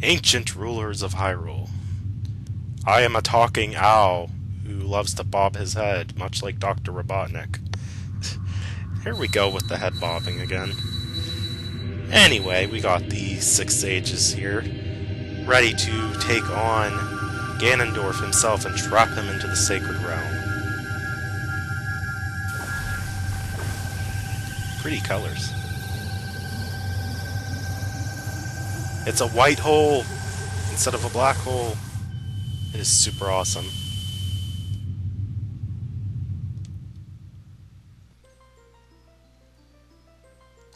Ancient rulers of Hyrule. I am a talking owl who loves to bob his head, much like Dr. Robotnik. Here we go with the head bobbing again. Anyway, we got the 6 sages here, ready to take on Ganondorf himself and trap him into the sacred realm. Pretty colors. It's a white hole instead of a black hole. It is super awesome.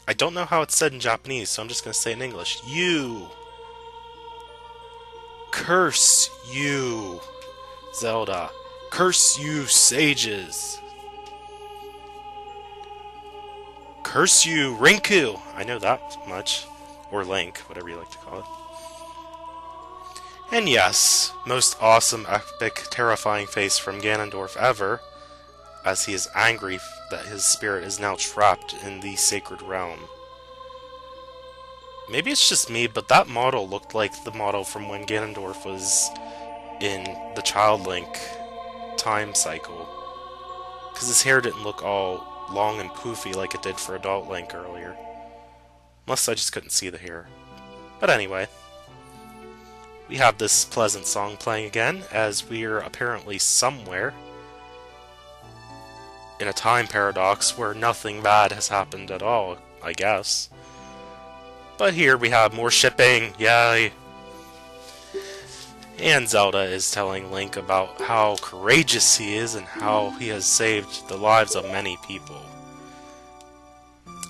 I don't know how it's said in Japanese, so I'm just going to say it in English. You! Curse you, Zelda. Curse you, sages. Curse you, Rinku! I know that much. Or Link, whatever you like to call it. And yes, most awesome, epic, terrifying face from Ganondorf ever, as he is angry that his spirit is now trapped in the sacred realm. Maybe it's just me, but that model looked like the model from when Ganondorf was in the Child Link time cycle. Because his hair didn't look all long and poofy like it did for Adult Link earlier. Unless I just couldn't see the hair. But anyway, we have this pleasant song playing again, as we're apparently somewhere in a time paradox where nothing bad has happened at all, I guess. But here we have more shipping, yay! And Zelda is telling Link about how courageous he is and how he has saved the lives of many people.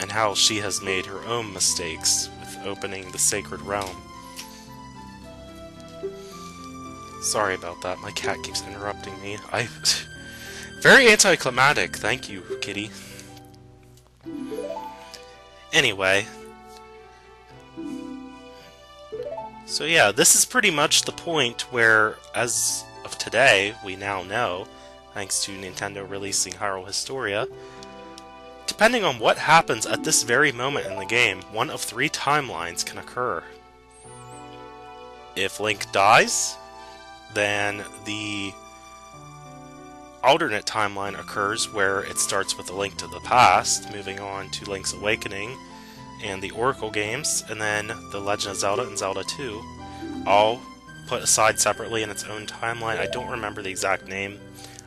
And how she has made her own mistakes with opening the sacred realm. Sorry about that, my cat keeps interrupting me. Very anticlimactic, thank you, kitty. Anyway. So yeah, this is pretty much the point where, as of today, we now know, thanks to Nintendo releasing Hyrule Historia, depending on what happens at this very moment in the game, one of 3 timelines can occur. If Link dies, then the alternate timeline occurs where it starts with a Link to the Past, moving on to Link's Awakening and the Oracle games, and then The Legend of Zelda and Zelda 2, all put aside separately in its own timeline. I don't remember the exact name,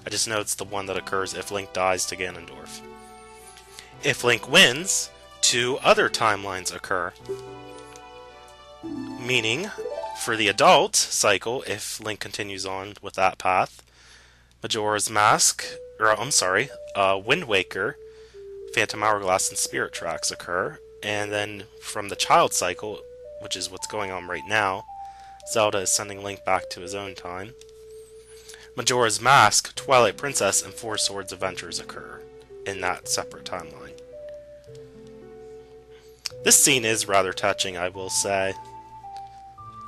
I just know it's the one that occurs if Link dies to Ganondorf. If Link wins, 2 other timelines occur. Meaning, for the adult cycle, if Link continues on with that path, Majora's Mask, Wind Waker, Phantom Hourglass, and Spirit Tracks occur. And then from the child cycle, which is what's going on right now, Zelda is sending Link back to his own time. Majora's Mask, Twilight Princess, and Four Swords Adventures occur in that separate timeline. This scene is rather touching, I will say.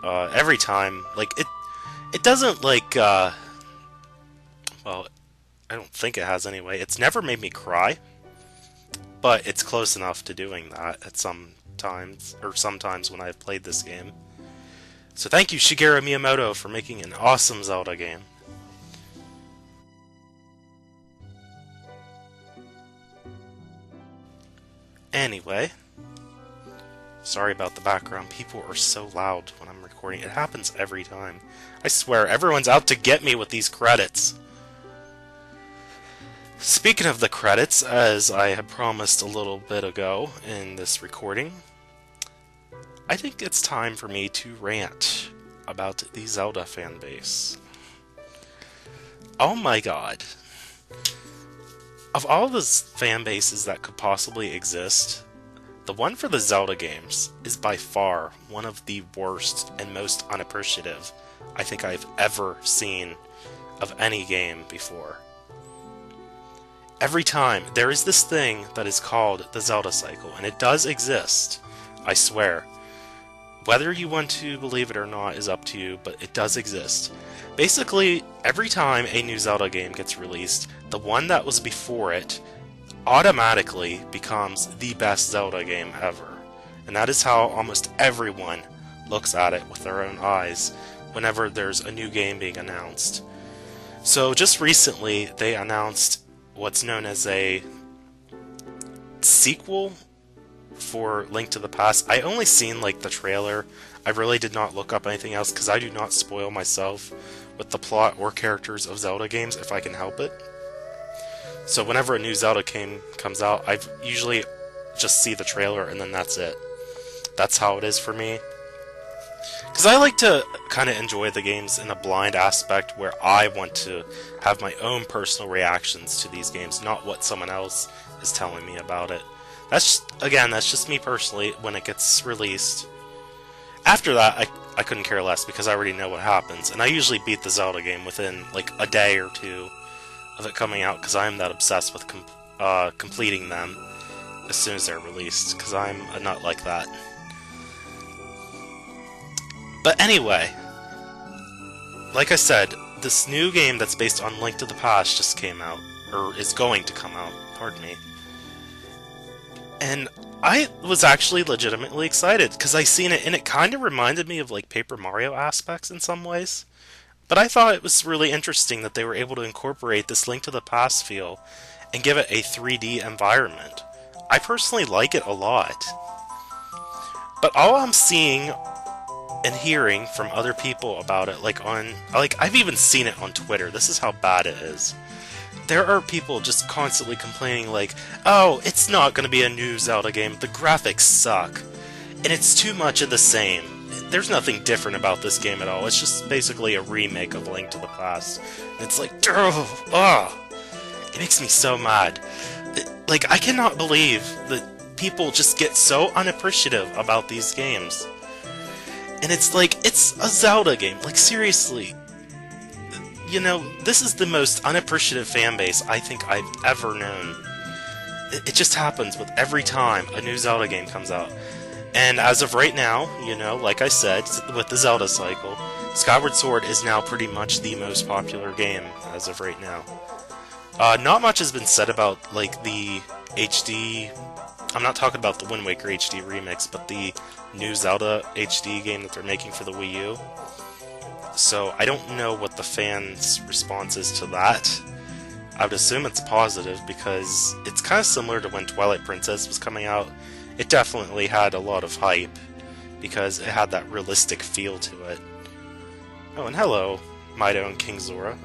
Every time, like, it doesn't, like, well, I don't think it has anyway. It's never made me cry, but it's close enough to doing that at sometimes when I've played this game. So thank you, Shigeru Miyamoto, for making an awesome Zelda game. Anyway, sorry about the background. People are so loud when I'm recording. It happens every time. I swear, everyone's out to get me with these credits. Speaking of the credits, as I had promised a little bit ago in this recording, I think it's time for me to rant about the Zelda fanbase. Oh my god. Of all the fan bases that could possibly exist, the one for the Zelda games is by far one of the worst and most unappreciative I think I've ever seen of any game before. Every time, there is this thing that is called the Zelda cycle, and it does exist, I swear. Whether you want to believe it or not is up to you, but it does exist. Basically, every time a new Zelda game gets released, the one that was before it automatically becomes the best Zelda game ever. And that is how almost everyone looks at it with their own eyes whenever there's a new game being announced. So just recently, they announced what's known as a sequel for Link to the Past. I only seen like the trailer. I really did not look up anything else because I do not spoil myself with the plot or characters of Zelda games if I can help it. So whenever a new Zelda game comes out, I usually just see the trailer and then that's it. That's how it is for me. Because I like to kind of enjoy the games in a blind aspect where I want to have my own personal reactions to these games, not what someone else is telling me about it. That's just me personally when it gets released. After that, I couldn't care less because I already know what happens, and I usually beat the Zelda game within like a day or two of it coming out because I am that obsessed with completing them as soon as they're released, because I'm a nut like that. But anyway, like I said, this new game that's based on Link to the Past just came out, or is going to come out, pardon me. And I was actually legitimately excited, because I seen it, and it kind of reminded me of like Paper Mario aspects in some ways. But I thought it was really interesting that they were able to incorporate this Link to the Past feel and give it a 3D environment. I personally like it a lot. But all I'm seeing and hearing from other people about it, like I've even seen it on Twitter, this is how bad it is. There are people just constantly complaining like, oh, it's not going to be a new Zelda game, the graphics suck, and it's too much of the same. There's nothing different about this game at all, it's just basically a remake of Link to the Past. And it's like, it makes me so mad. Like, I cannot believe that people just get so unappreciative about these games. And it's like, it's a Zelda game, like seriously. You know, this is the most unappreciative fan base I think I've ever known. It just happens with every time a new Zelda game comes out. And as of right now, you know, like I said, with the Zelda cycle, Skyward Sword is now pretty much the most popular game as of right now. Not much has been said about, like, the HD... I'm not talking about the Wind Waker HD remix, but the new Zelda HD game that they're making for the Wii U. So I don't know what the fans' response is to that. I would assume it's positive because it's kind of similar to when Twilight Princess was coming out. It definitely had a lot of hype because it had that realistic feel to it. Oh, and hello, Mido and King Zora.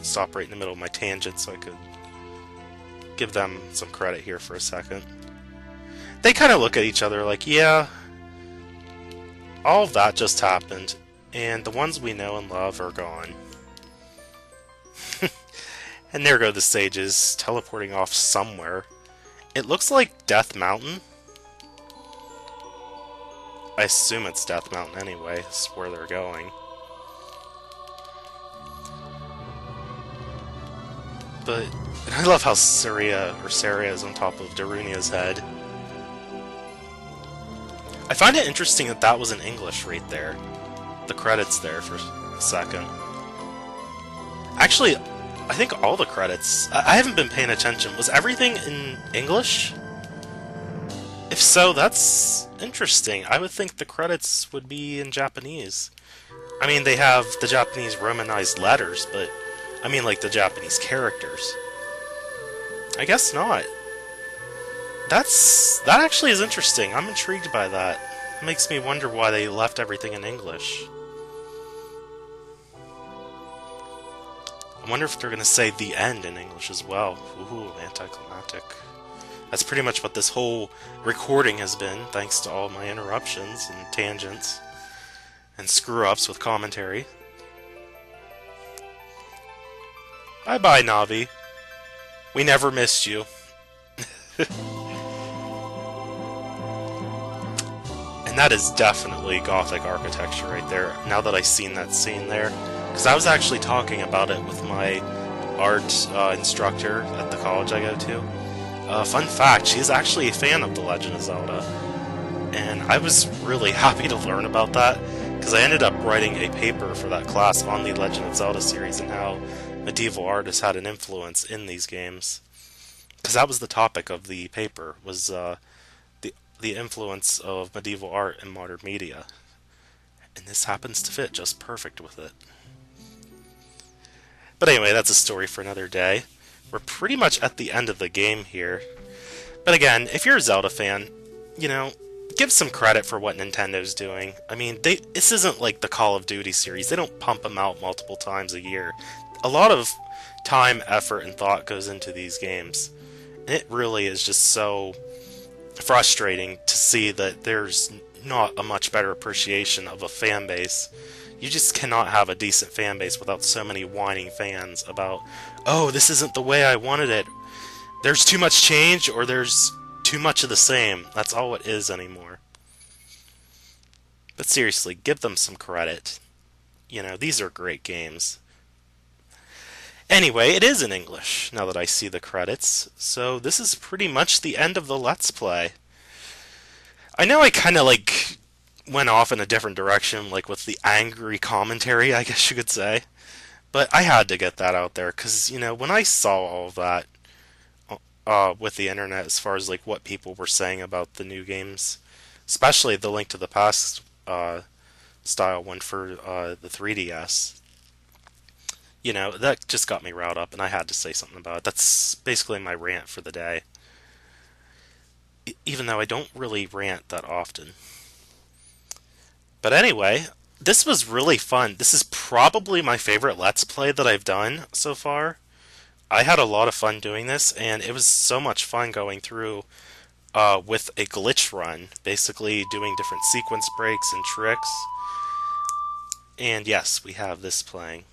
Stop right in the middle of my tangent so I could give them some credit here for a second. They kind of look at each other like, yeah, all of that just happened, and the ones we know and love are gone. And there go the sages, teleporting off somewhere. It looks like Death Mountain. I assume it's Death Mountain anyway, it's where they're going. But I love how Saria is on top of Darunia's head. I find it interesting that that was in English right there. The credits there for a second. Actually, I think all the credits... I haven't been paying attention. Was everything in English? If so, that's interesting. I would think the credits would be in Japanese. I mean, they have the Japanese romanized letters, but... I mean, like, the Japanese characters. I guess not. That actually is interesting. I'm intrigued by that. It makes me wonder why they left everything in English. I wonder if they're going to say the end in English as well. Ooh, anticlimactic. That's pretty much what this whole recording has been, thanks to all my interruptions and tangents and screw-ups with commentary. Bye-bye, Navi. We never missed you. And that is definitely Gothic architecture right there, now that I've seen that scene there. Because I was actually talking about it with my art instructor at the college I go to. Fun fact, she's actually a fan of The Legend of Zelda. And I was really happy to learn about that, because I ended up writing a paper for that class on the Legend of Zelda series and how medieval art has had an influence in these games. Because that was the topic of the paper, was the influence of medieval art in modern media. and this happens to fit just perfect with it. But anyway, that's a story for another day. We're pretty much at the end of the game here. But again, if you're a Zelda fan, you know, give some credit for what Nintendo's doing. I mean, this isn't like the Call of Duty series. They don't pump them out multiple times a year. A lot of time, effort, and thought goes into these games. And it really is just so frustrating to see that there's not a much better appreciation of a fan base. You just cannot have a decent fan base without so many whining fans about, oh, this isn't the way I wanted it. There's too much change, or there's too much of the same. That's all it is anymore. But seriously, give them some credit. You know, these are great games. Anyway, it is in English, now that I see the credits, so this is pretty much the end of the Let's Play. I know I kind of, like, went off in a different direction, like with the angry commentary, I guess you could say. But I had to get that out there, because, you know, when I saw all of that with the internet, as far as, like, what people were saying about the new games, especially the Link to the Past style one for the 3DS, you know, that just got me riled up, and I had to say something about it. That's basically my rant for the day. Even though I don't really rant that often. But anyway, this was really fun. This is probably my favorite Let's Play that I've done so far. I had a lot of fun doing this, and it was so much fun going through with a glitch run, basically doing different sequence breaks and tricks. And yes, we have this playing.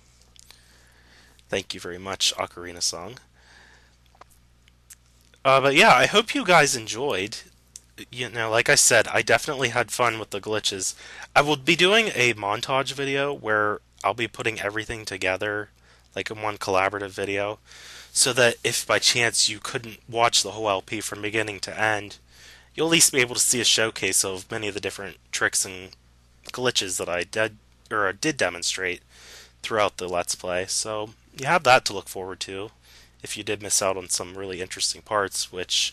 Thank you very much, Ocarina Song. But yeah, I hope you guys enjoyed. You know, like I said, I definitely had fun with the glitches. I will be doing a montage video where I'll be putting everything together, like in one collaborative video, so that if by chance you couldn't watch the whole LP from beginning to end, you'll at least be able to see a showcase of many of the different tricks and glitches that I did demonstrate throughout the Let's Play. So you have that to look forward to if you did miss out on some really interesting parts, which,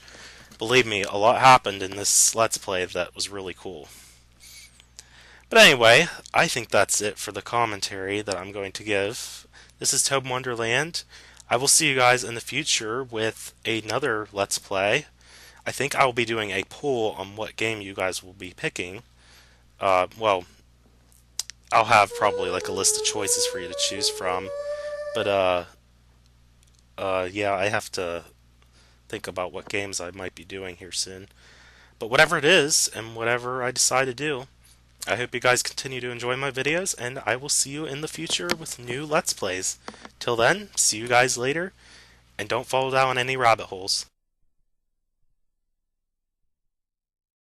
believe me, a lot happened in this Let's Play that was really cool. But anyway, I think that's it for the commentary that I'm going to give. This is ToadinWonderland. I will see you guys in the future with another Let's Play. I think I will be doing a poll on what game you guys will be picking. Well, I'll have probably like a list of choices for you to choose from. But, yeah, I have to think about what games I might be doing here soon. But whatever it is, and whatever I decide to do, I hope you guys continue to enjoy my videos, and I will see you in the future with new Let's Plays. Till then, see you guys later, and don't fall down any rabbit holes.